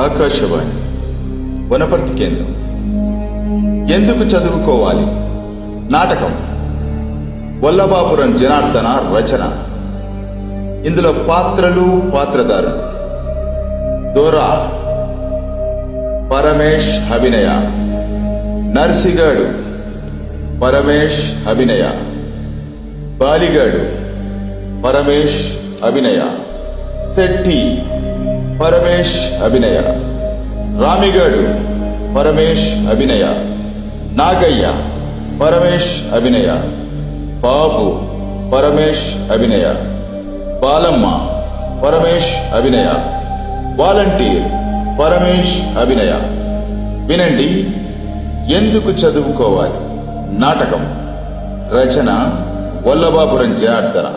ఆకాశవాణి వనపర్తి కేంద్రం. ఎందుకు చదువుకోవాలి నాటకం. వల్లభాపురం జనార్దన రచన. ఇందులో పాత్రలు, పాత్రధారులు: దొరా పరమేష్ అభినయ, నర్సిగాడు పరమేష్ అభినయ, బాలిగాడు పరమేష్ అభినయ, శెట్టి పరమేష్ అభినయ, రామిగాడు పరమేష్ అభినయ, నాగయ్య పరమేష్ అభినయ, బాబు పరమేష్ అభినయ, బాలమ్మ పరమేష్ అభినయ, వాలంటీర్ పరమేష్ అభినయ. వినండి, ఎందుకు చదువుకోవాలి నాటకం. రచన వల్లభాపురం జనార్దన.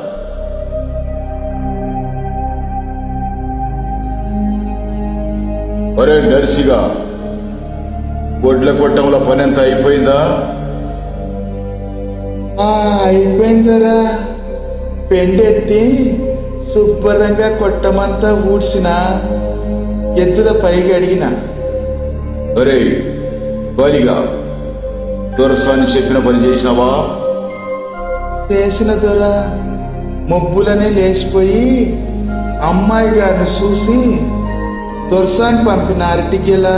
ఒరే నర్సిగా, గొడ్ల కొట్టంలో పని ఎంత అయిపోయిందా? అయిపోయిందరా. పెండెత్తి శుభ్రంగా కొట్టమంతా ఊడ్చిన, ఎద్దుల పైకి అడిగిన. ఒరే బాలిగా, దొరసాని చెప్పిన పని చేసినావా? చేసిన దొర ముబ్బులనే లేచిపోయి అమ్మాయి గారిని చూసి దొరసాని పంపిన అరటికెలా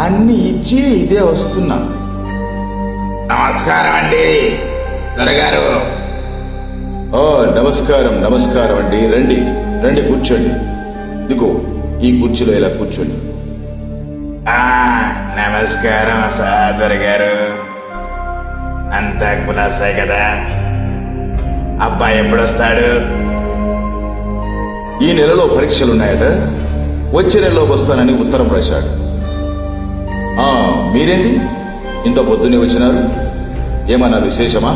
అన్ని ఇచ్చి ఇదే వస్తున్నా. నమస్కారం అండి దొరగారు. ఓ నమస్కారం, నమస్కారం అండి. రండి రండి, కూర్చోండి. ఇదిగో ఈ కుర్చీలో ఇలా కూర్చోండి. నమస్కారం దొరగారు. అంతా కులాసాయి కదా. అబ్బాయి ఎప్పుడొస్తాడు? ఈ నెలలో పరీక్షలున్నాయట, వచ్చే నెలలో వస్తానని ఉత్తరం రాశాడు. మీరేంది ఇంత పొద్దునే వచ్చినారు? ఏమన్నా విశేషమా?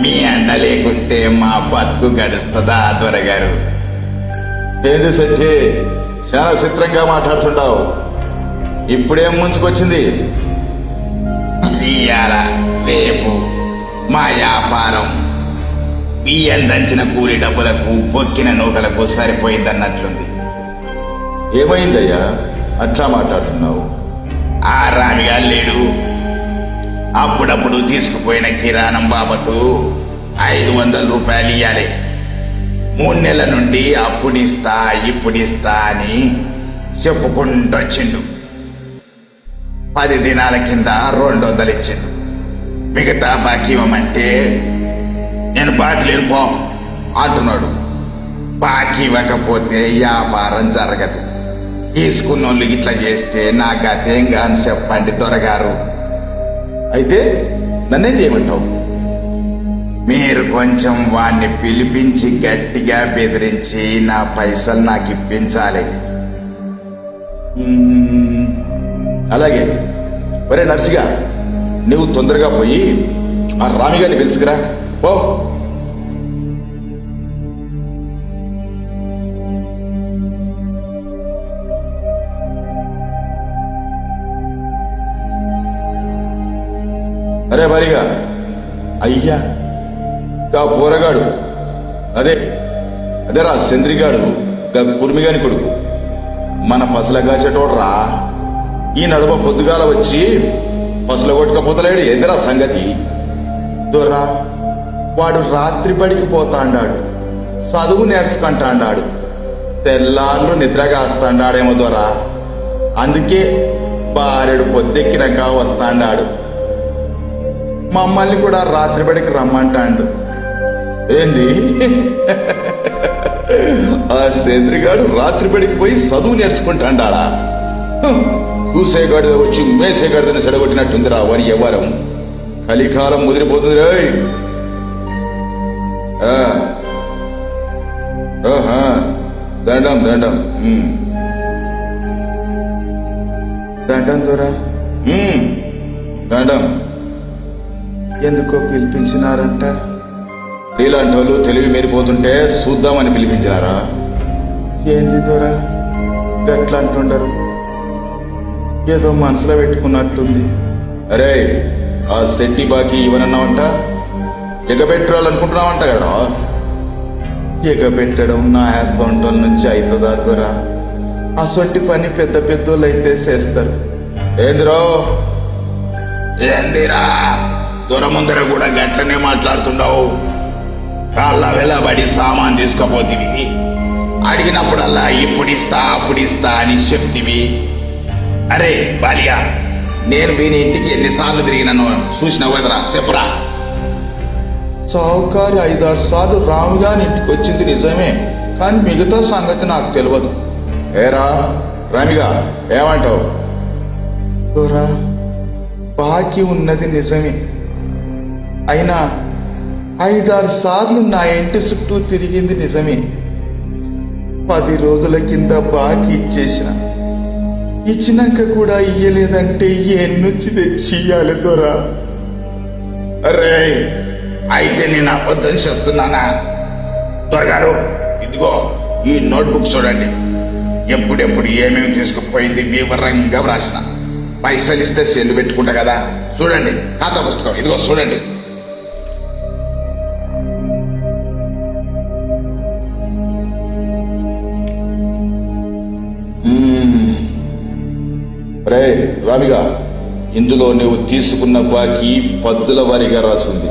మీ అండ లేకుంటే మా బతుకు గడుస్తుందా దొరగారు? ఏంది సెట్టి, చాలా చిత్రంగా మాట్లాడుతుంటావు. ఇప్పుడేం ముంచుకొచ్చింది? ఇయ్యాల రేపు మా వ్యాపారం బియ్యం దంచిన కూలి డబ్బులకు బొక్కిన నూకలకు సరిపోయిందన్నట్లుంది. ఏమైందయ్యా అట్లా మాట్లాడుతున్నావు? ఆ రామిగా లేడు, అప్పుడప్పుడు తీసుకుపోయిన కిరాణం బాబతు 500 రూపాయలు ఇయ్యాలి. 3 నెలల నుండి అప్పుడిస్తా ఇప్పుడిస్తా అని చెప్పుకుంటొచ్చిండు. 10 దినాల కింద 200 ఇచ్చిండు. మిగతా బాకీ ఇవ్వమంటే నేను బాకీ లేను పో అంటున్నాడు. బాకీ ఇవ్వకపోతే వ్యాపారం జరగదు. తీసుకున్నోళ్ళు ఇట్లా చేస్తే నా గతేంగా అని చెప్పండి దొరగారు. అయితే నన్నేం చేయమంటావు? మీరు కొంచెం వాణ్ణి పిలిపించి గట్టిగా బెదిరించి నా పైసలు నాకు ఇప్పించాలి. అలాగే. ఒరే నర్సిగా, నువ్వు తొందరగా పోయి ఆ రామిగారిని పిలుచుకురా పో. అరే భారీగా, అయ్యా గా పోరగాడు, అదేరా చంద్రిగాడు, గా కుర్మిగాని కొడుకు, మన పసలగా చెటోడ్రా. ఈ నడుమ పొద్దుగాల వచ్చి పసల కొట్టుకపోతలేడు. ఏందిరా సంగతి? దొరా, వాడు రాత్రి బడికి పోతాండాడు, చదువు నేర్చుకుంటాండాడు, తెల్లాళ్ళు నిద్రగాస్తాండాడేమో దొరా. అందుకే బారెడు పొద్దెక్కినాక వస్తాండాడు. మమ్మల్ని కూడా రాత్రి బడికి రమ్మంటాండు. ఏంది? ఆ సేంద్రిగాడు రాత్రి బడికి పోయి చదువు నేర్చుకుంటాండాడా? కూసేగాడిద వచ్చి మేసేగాడిదని చెడగొట్టినట్టుందిరా వాని వ్యవహారం. కలికాలం ముదిరిపోతుంది రాయ్. దండం దండం దండం దొరా. దండం. ఎందుకో పిలిపించినారంట. నీలాంటి వాళ్ళు తెలివి మేరిపోతుంటే చూద్దామని పిలిపించినారా? ఏంది దొరా గట్లా అంటుండరు? ఏదో మనసులో పెట్టుకున్నట్లుంది. అరే, ఆ శెట్టి బాకీ ఇవ్వనన్నావంట, ఎగబెట్టాలనుకుంటున్నావంట కదరా? ఎగబెట్టడం నా సొంటల నుంచి అవుతుందా దొరా? అసొంటి పని పెద్ద పెద్దోళ్ళు అయితే చేస్తారు. ఏందిరో ఏందిరా దొర ముందర కూడా గట్లనే మాట్లాడుతుండవు. కాళ్ళ వెళ్ళబడి సామాన్ తీసుకుపోతివి, అడిగినప్పుడల్లా ఇప్పుడిస్తా అప్పుడిస్తా అని చెప్తివి. అరే బాలియా, నేను వీని ఇంటికి ఎన్నిసార్లు తిరిగినాను చూసినావు కదరా, చెప్పురా. సావుకారి 5-6 సార్లు రాముగాని ఇంటికి వచ్చింది నిజమే, కానీ మిగతా సంగతి నాకు తెలియదు. ఏరా రామిగా ఏమంటావు? దొరా, బాకీ ఉన్నది నిజమే, అయినా 5-6 సార్లు నా ఇంటి చుట్టూ తిరిగింది నిజమే. 10 రోజుల కింద బాకీ ఇచ్చినాక కూడా ఇయ్యలేదంటే ఎన్నుంచి తెచ్చి ఇయ్యాలి దొరా? అరే అయితే నేను అబద్ధం చెప్తున్నానా? దొరగారు, ఇదిగో ఈ నోట్బుక్ చూడండి. ఎప్పుడెప్పుడు ఏమేమి తీసుకుపోయింది వివరంగా వ్రాసిన. పైసలు ఇస్తే సెల్లు పెట్టుకుంటా కదా, చూడండి ఖాతా పుస్తకం, ఇదిగో చూడండి. రే రామిగా, ఇందులో నువ్వు తీసుకున్న బాకీ పద్దుల వారీగా రాసింది.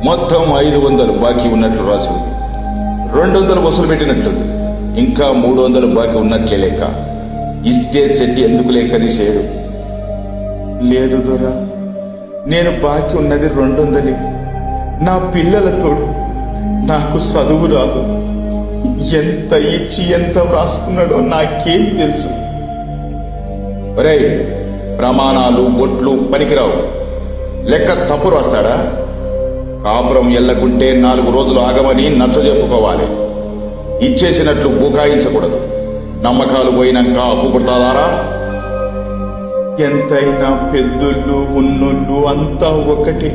మొత్తం 500 బాకీ ఉన్నట్లు రాసింది. 200 వసూలు పెట్టినట్లుంది. ఇంకా 300 బాకీ ఉన్నట్లే లెక్క. ఇస్తే సెట్టి ఎందుకు లెక్కది చేయడు? లేదు దొరా, నేను బాకీ ఉన్నది 200. నా పిల్లల తోడు నాకు చదువు రాదు. ఎంత ఇచ్చి ఎంత వ్రాసుకున్నాడో నాకేం తెలుసు. ఒరే, ప్రమాణాలు ఒట్లు పనికిరావు. లెక్క తప్పు రాస్తాడా? కాపురం ఎల్లకుంటే 4 రోజులు ఆగమని నచ్చజెప్పుకోవాలి. ఇచ్చేసినట్లు బుకాయించకూడదు. నమ్మకాలు పోయినాక అప్పు పుడతాదారా? ఎంతైనా పెద్దోళ్ళు ఉన్నోళ్ళు అంతా ఒకటి,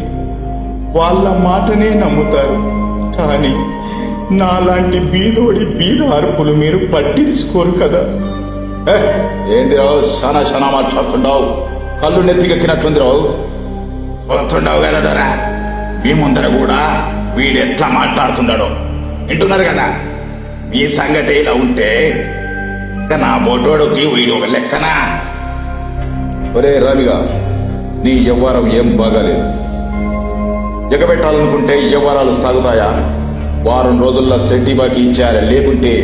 వాళ్ళ మాటనే నమ్ముతారు. కానీ నాలాంటి బీదోడి బీద అరుపులు మీరు పట్టించుకోరు కదా. ఏంది రావు, చాలా మాట్లాడుతుండవు. కళ్ళు నెత్తికెక్కినట్లుంది రావు. పోతుండవు కదా దొరా, మీ ముందర కూడా వీడెట్లా మాట్లాడుతున్నాడో వింటున్నారు కదా. మీ సంగతి ఇలా ఉంటే ఇక నా బొడ్డోడుకి వీడు ఒక లెక్కనా? ఒరే రామిగా, నీ వ్యవహారం ఏం బాగాలేదు. ఎగబెట్టాలనుకుంటే వ్యవహారాలు సాగుతాయా? వారం రోజుల్లో సెట్టి బాకీ ఇచ్చారు, లేకుంటే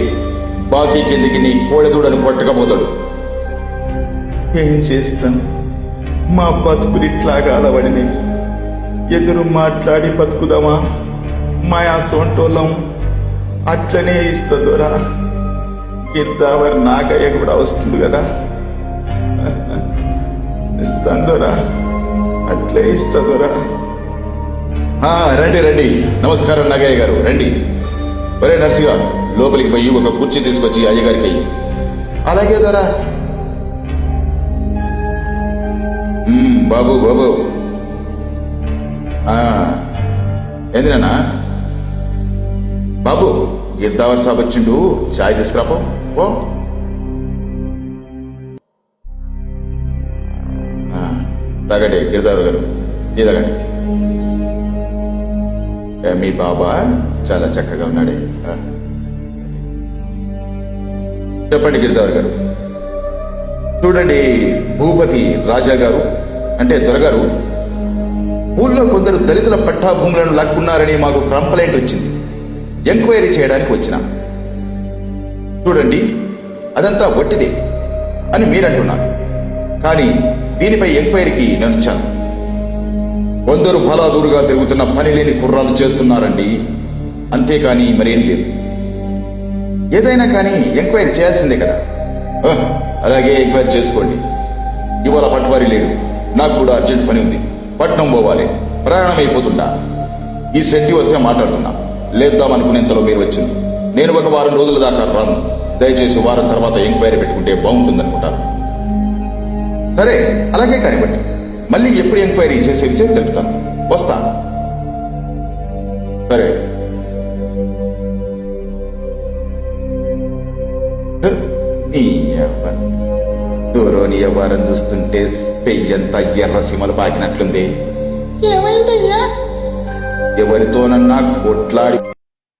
బాకీ కిందికి నీ కోడెదూడను పట్టుకపోతాడు. ఏం చేస్తాను, మా బతుకులు ఇట్లాగా అలవడిని. ఎదురు మాట్లాడి బతుకుదామా? మాయా సొంటోళ్ళం అట్లనే ఇస్తుందోరా. గిర్దావర్ నాగయ్య కూడా వస్తుంది కదా, ఇస్తుందోరా, అట్లే ఇస్తుందోరా. రండి. నమస్కారం నాగయ్య గారు, రండి. ఒరే నర్సిగా, లోపలికి పోయి ఒక కుర్చీ తీసుకొచ్చి అయ్యగారికి అయ్యి. అలాగే దొరా. బాబు ఏంది నాన్న? బాబు, గిర్దావర్ సాబ్ వచ్చిండు, చాయ్ తీసుకురాపో. ఓ తాగండి గిర్దావర్ గారు, టీ తాగండి. మీ బాబా చాలా చక్కగా ఉన్నాడే. చెప్పండి గిరిదావర్ గారు. చూడండి, భూపతి రాజా గారు అంటే దొరగారు ఊళ్ళో కొందరు దళితుల పట్టా భూములను లాక్కున్నారని మాకు కంప్లైంట్ వచ్చింది. ఎంక్వైరీ చేయడానికి వచ్చిన. చూడండి, అదంతా వట్టిదే అని మీరంటున్నారు, కానీ దీనిపై ఎంక్వైరీకి నేను వచ్చాను. కొందరు బలాదూరుగా తిరుగుతున్న పని లేని కుర్రాలు చేస్తున్నారండి, అంతేకాని మరేం లేదు. ఏదైనా కానీ ఎంక్వైరీ చేయాల్సిందే కదా. అలాగే ఎంక్వైరీ చేసుకోండి. ఇవాళ పట్వారీ లేడు, నాకు కూడా అర్జెంట్ పని ఉంది, పట్నం పోవాలి, ప్రయాణం అయిపోతుండా. ఈ శెట్టి వస్తే మాట్లాడుతున్నా, లేద్దామనుకునేంతలో మీరు వచ్చింది. నేను ఒక వారం రోజుల దాకా రాను. దయచేసి వారం తర్వాత ఎంక్వైరీ పెట్టుకుంటే బాగుంటుందనుకుంటాను. సరే, అలాగే కానివ్వండి. మళ్ళీ ఎప్పుడు ఎంక్వైరీ చేసే విషయం తెలుపుతాను. వస్తా. సరే. దూరోని వ్యవహారం చూస్తుంటే పెయ్యంతా ఎర్ర సీమలు పాకినట్లుంది. ఏమైందయ్యా? ఎవరితోనన్నా కొట్లాడి